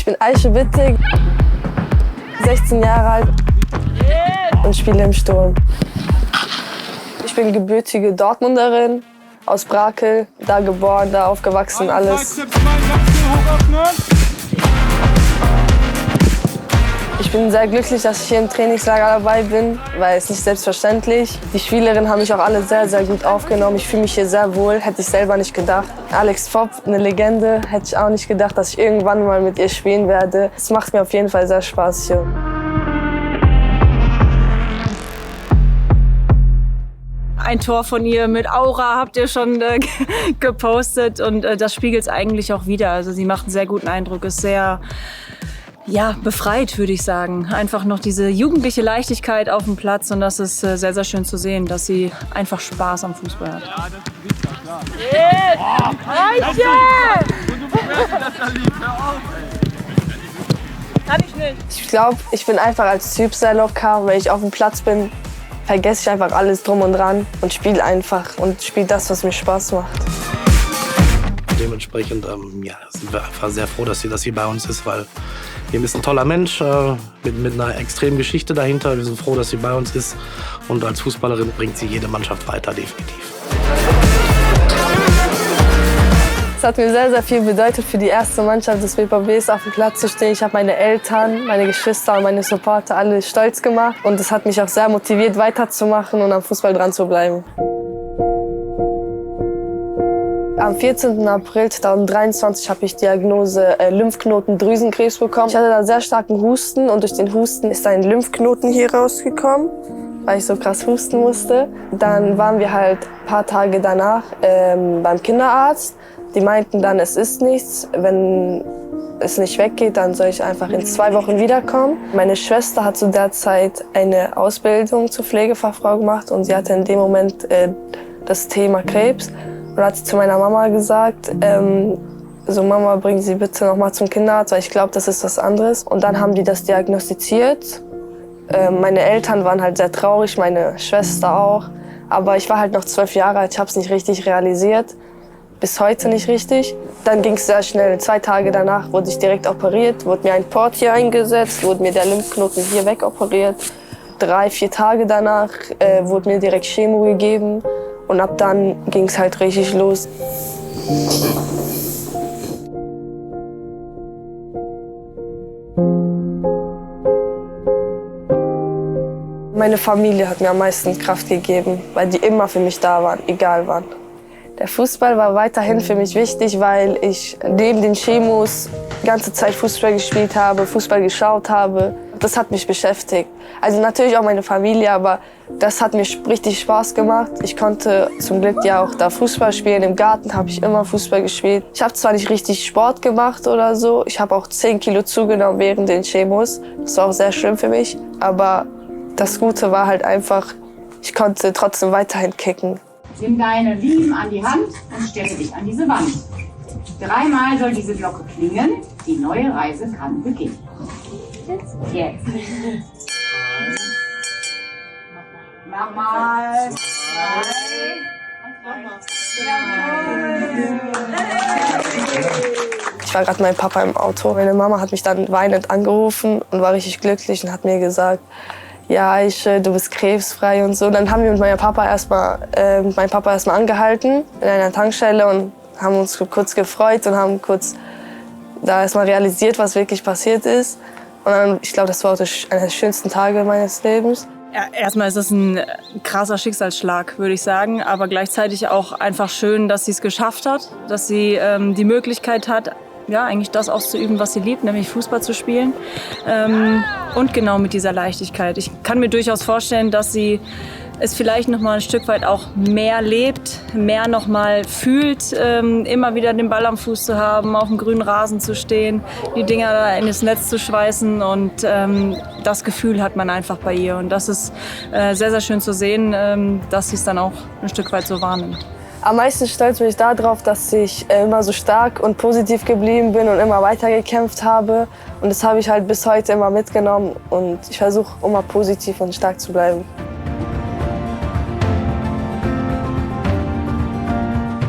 Ich bin Aische Wittig, 16 Jahre alt und spiele im Sturm. Ich bin gebürtige Dortmunderin, aus Brakel, da geboren, da aufgewachsen, alles. Ich bin sehr glücklich, dass ich hier im Trainingslager dabei bin, weil es nicht selbstverständlich. Die Spielerinnen haben mich auch alle sehr, sehr gut aufgenommen. Ich fühle mich hier sehr wohl, hätte ich selber nicht gedacht. Alex Popp, eine Legende, hätte ich auch nicht gedacht, dass ich irgendwann mal mit ihr spielen werde. Es macht mir auf jeden Fall sehr Spaß hier. Ein Tor von ihr mit Aura habt ihr schon gepostet und das spiegelt es eigentlich auch wider. Also sie macht einen sehr guten Eindruck, ist sehr befreit, würde ich sagen. Einfach noch diese jugendliche Leichtigkeit auf dem Platz und das ist sehr, sehr schön zu sehen, dass sie einfach Spaß am Fußball hat. Ja, das ist und du bewertest das da lieb, hör auf, ey. Kann ich nicht. Ich glaube, ich bin einfach als Typ sehr locker. Wenn ich auf dem Platz bin, vergesse ich einfach alles drum und dran und spiele einfach und spiele das, was mir Spaß macht. Dementsprechend sind wir einfach sehr froh, dass sie bei uns ist, weil Kim ist ein toller Mensch mit einer extremen Geschichte dahinter. Wir sind froh, dass sie bei uns ist und als Fußballerin bringt sie jede Mannschaft weiter, definitiv. Es hat mir sehr, sehr viel bedeutet, für die erste Mannschaft des BVBs auf dem Platz zu stehen. Ich habe meine Eltern, meine Geschwister und meine Supporter alle stolz gemacht. Und das hat mich auch sehr motiviert, weiterzumachen und am Fußball dran zu bleiben. Am 14. April 2023 habe ich Diagnose Lymphknotendrüsenkrebs bekommen. Ich hatte da sehr starken Husten und durch den Husten ist ein Lymphknoten hier rausgekommen, weil ich so krass husten musste. Dann waren wir halt ein paar Tage danach beim Kinderarzt. Die meinten dann, es ist nichts. Wenn es nicht weggeht, dann soll ich einfach in 2 Wochen wiederkommen. Meine Schwester hat zu der Zeit eine Ausbildung zur Pflegefachfrau gemacht und sie hatte in dem Moment das Thema Krebs. Und dann hat sie zu meiner Mama gesagt, Mama, bring sie bitte noch mal zum Kinderarzt, weil ich glaube, das ist was anderes. Und dann haben die das diagnostiziert. Meine Eltern waren halt sehr traurig, meine Schwester auch. Aber ich war halt noch 12 Jahre alt, ich habe es nicht richtig realisiert. Bis heute nicht richtig. Dann ging es sehr schnell. 2 Tage danach wurde ich direkt operiert, wurde mir ein Port hier eingesetzt, wurde mir der Lymphknoten hier wegoperiert. 3, 4 Tage danach wurde mir direkt Chemo gegeben. Und ab dann ging es halt richtig los. Meine Familie hat mir am meisten Kraft gegeben, weil die immer für mich da waren, egal wann. Der Fußball war weiterhin für mich wichtig, weil ich neben den Chemos die ganze Zeit Fußball gespielt habe, Fußball geschaut habe. Das hat mich beschäftigt. Also natürlich auch meine Familie, aber das hat mir richtig Spaß gemacht. Ich konnte zum Glück ja auch da Fußball spielen. Im Garten habe ich immer Fußball gespielt. Ich habe zwar nicht richtig Sport gemacht oder so, ich habe auch 10 Kilo zugenommen während den Chemos. Das war auch sehr schlimm für mich, aber das Gute war halt einfach, ich konnte trotzdem weiterhin kicken. Nimm deine Lieben an die Hand und stelle dich an diese Wand. 3-mal soll diese Glocke klingen, die neue Reise kann beginnen. Jetzt. Mach mal. 2. Ich war gerade mit meinem Papa im Auto. Meine Mama hat mich dann weinend angerufen und war richtig glücklich und hat mir gesagt, ja, Aische, du bist krebsfrei und so. Dann haben wir mit meinem Papa erstmal angehalten in einer Tankstelle und haben uns kurz gefreut und haben kurz da erstmal realisiert, was wirklich passiert ist. Und dann, ich glaube, das war einer der schönsten Tage meines Lebens. Ja, erstmal ist es ein krasser Schicksalsschlag, würde ich sagen, aber gleichzeitig auch einfach schön, dass sie es geschafft hat, dass sie die Möglichkeit hat, ja, eigentlich das auszuüben, was sie liebt, nämlich Fußball zu spielen. Und genau mit dieser Leichtigkeit. Ich kann mir durchaus vorstellen, dass sie es vielleicht noch mal ein Stück weit auch mehr lebt, mehr noch mal fühlt, immer wieder den Ball am Fuß zu haben, auf dem grünen Rasen zu stehen, die Dinger da in das Netz zu schweißen und das Gefühl hat man einfach bei ihr. Und das ist sehr, sehr schön zu sehen, dass sie es dann auch ein Stück weit so wahrnimmt. Am meisten stolz bin ich darauf, dass ich immer so stark und positiv geblieben bin und immer weitergekämpft habe. Und das habe ich halt bis heute immer mitgenommen und ich versuche immer positiv und stark zu bleiben.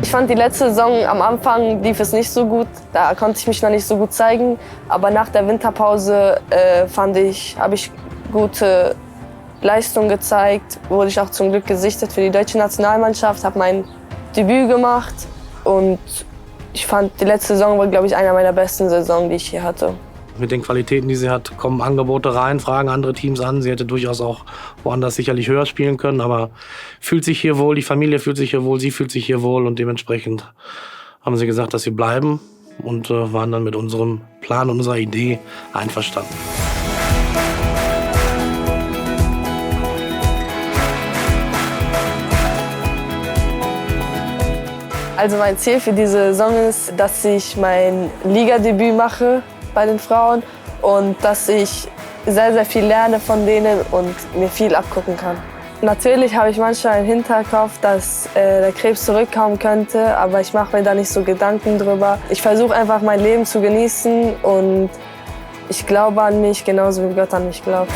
Ich fand die letzte Saison am Anfang lief es nicht so gut. Da konnte ich mich noch nicht so gut zeigen. Aber nach der Winterpause habe ich gute Leistung gezeigt. Wurde ich auch zum Glück gesichtet für die deutsche Nationalmannschaft. Habe mein Debüt gemacht und ich fand die letzte Saison war, glaube ich, einer meiner besten Saisonen, die ich hier hatte. Mit den Qualitäten, die sie hat, kommen Angebote rein, fragen andere Teams an. Sie hätte durchaus auch woanders sicherlich höher spielen können, aber fühlt sich hier wohl, die Familie fühlt sich hier wohl, sie fühlt sich hier wohl und dementsprechend haben sie gesagt, dass sie bleiben und waren dann mit unserem Plan und unserer Idee einverstanden. Also mein Ziel für diese Saison ist, dass ich mein Ligadebüt mache bei den Frauen und dass ich sehr, sehr viel lerne von denen und mir viel abgucken kann. Natürlich habe ich manchmal im Hinterkopf, dass der Krebs zurückkommen könnte, aber ich mache mir da nicht so Gedanken drüber. Ich versuche einfach mein Leben zu genießen und ich glaube an mich, genauso wie Gott an mich glaubt.